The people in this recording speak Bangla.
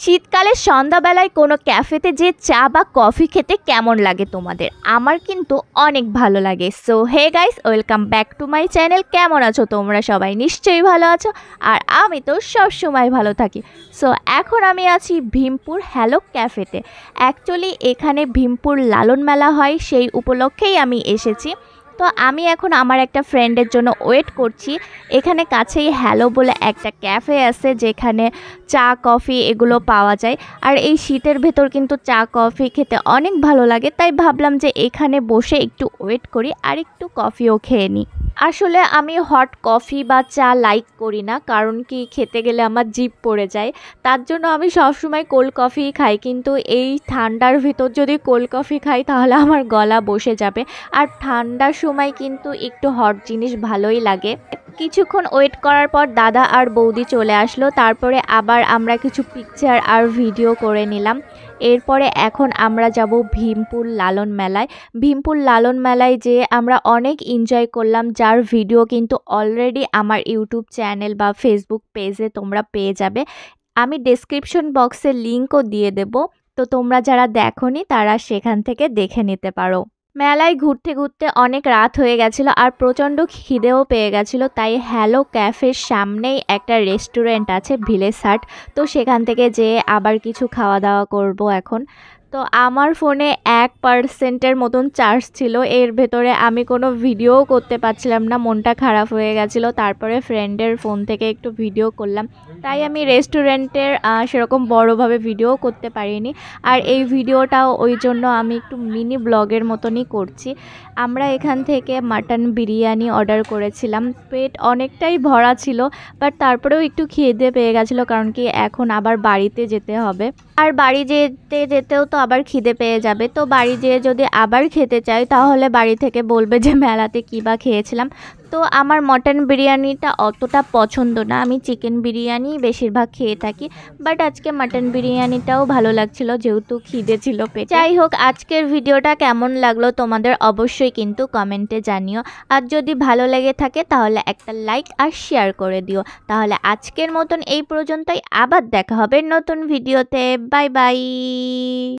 শীতকালে সন্ধ্যাবেলায় কোনো ক্যাফেতে যে চা বা কফি খেতে কেমন লাগে তোমাদের? আমার কিন্তু অনেক ভালো লাগে। So hey guys, welcome back to my channel. কেমন আছো তোমরা সবাই? নিশ্চয়ই ভালো আছো, আর আমি তো সবসময় ভালো থাকি। সো এখন আমি আছি ভীমপুর হ্যালো ক্যাফেতে। অ্যাকচুয়ালি এখানে ভীমপুর লালন মেলা হয়, সেই উপলক্ষেই আমি এসেছি। তো আমি এখন আমার একটা ফ্রেন্ডের জন্য ওয়েট করছি। এখানে কাছেই হ্যালো বলে একটা ক্যাফে আছে, যেখানে চা কফি এগুলো পাওয়া যায়। আর এই শীতের ভেতর কিন্তু চা কফি খেতে অনেক ভালো লাগে, তাই ভাবলাম যে এখানে বসে একটু ওয়েট করি আর একটু কফিও খেয়ে নিই। আসলে আমি হট কফি বা চা লাইক করি না, কারণ কি খেতে গেলে আমার জিভ পড়ে যায়। তার জন্য আমি সবসময় কোল্ড কফি খাই, কিন্তু এই ঠান্ডার ভিতর যদি কোল্ড কফি খাই তাহলে আমার গলা বসে যাবে। আর ঠান্ডার সময় কিন্তু একটু হট জিনিস ভালোই লাগে। কিছুক্ষণ ওয়েট করার পর দাদা আর বৌদি চলে আসলো। তারপরে আবার আমরা কিছু পিকচার আর ভিডিও করে নিলাম। এরপরে এখন আমরা যাব ভীমপুর লালন মেলায়। ভীমপুর লালন মেলায় যেয়ে আমরা অনেক এনজয় করলাম, যার ভিডিও কিন্তু অলরেডি আমার ইউটিউব চ্যানেল বা ফেসবুক পেজে তোমরা পেয়ে যাবে। আমি ডেসক্রিপশন বক্সে লিঙ্কও দিয়ে দেব, তো তোমরা যারা দেখোনি তারা সেখান থেকে দেখে নিতে পারো। মেলায় ঘুরতে ঘুরতে অনেক রাত হয়ে গেছিলো আর প্রচণ্ড খিদেও পেয়ে গেছিলো, তাই হ্যালো ক্যাফের সামনেই একটা রেস্টুরেন্ট আছে, ভিলেজ হাট। তো সেখান থেকে যেয়ে আবার কিছু খাওয়া দাওয়া করব এখন। তো আমার ফোনে 1% মতন চার্জ ছিল, এর ভেতরে আমি কোনো ভিডিওও করতে পারছিলাম না, মনটা খারাপ হয়ে গেছিলো। তারপরে ফ্রেন্ডের ফোন থেকে একটু ভিডিও করলাম, তাই আমি রেস্টুরেন্টের সেরকম বড়োভাবে ভিডিও করতে পারিনি। আর এই ভিডিওটাও ওই জন্য আমি একটু মিনি ব্লগের মতনই করছি। আমরা এখান থেকে মাটন বিরিয়ানি অর্ডার করেছিলাম। পেট অনেকটাই ভরা ছিল, বাট তারপরেও একটু খিদে পেয়ে গেছিলো, কারণ কি এখন আবার বাড়িতে যেতে হবে। আর বাড়ি যেতে যেতেও তো আবার খিদে পেয়ে যাবে। তো বাড়ি যেয়ে যদি আবার খেতে চাই তাহলে বাড়ি থেকে বলবে যে মেলাতে কী বা খেয়েছিলাম। তো আমার মটন বিরিয়ানিটা অতটা পছন্দ না, আমি চিকেন বিরিয়ানি বেশিরভাগ খেয়ে থাকি। বাট আজকে মাটন বিরিয়ানিটাও ভালো লাগছিল, যেহেতু খিদে ছিল পেটে। যাই হোক, আজকের ভিডিওটা কেমন লাগলো তোমাদের অবশ্যই কিন্তু কমেন্টে জানিও। আর যদি ভালো লেগে থাকে তাহলে একটা লাইক আর শেয়ার করে দিও। তাহলে আজকের মতন এই পর্যন্তই, আবার দেখা হবে নতুন ভিডিওতে। Bye bye.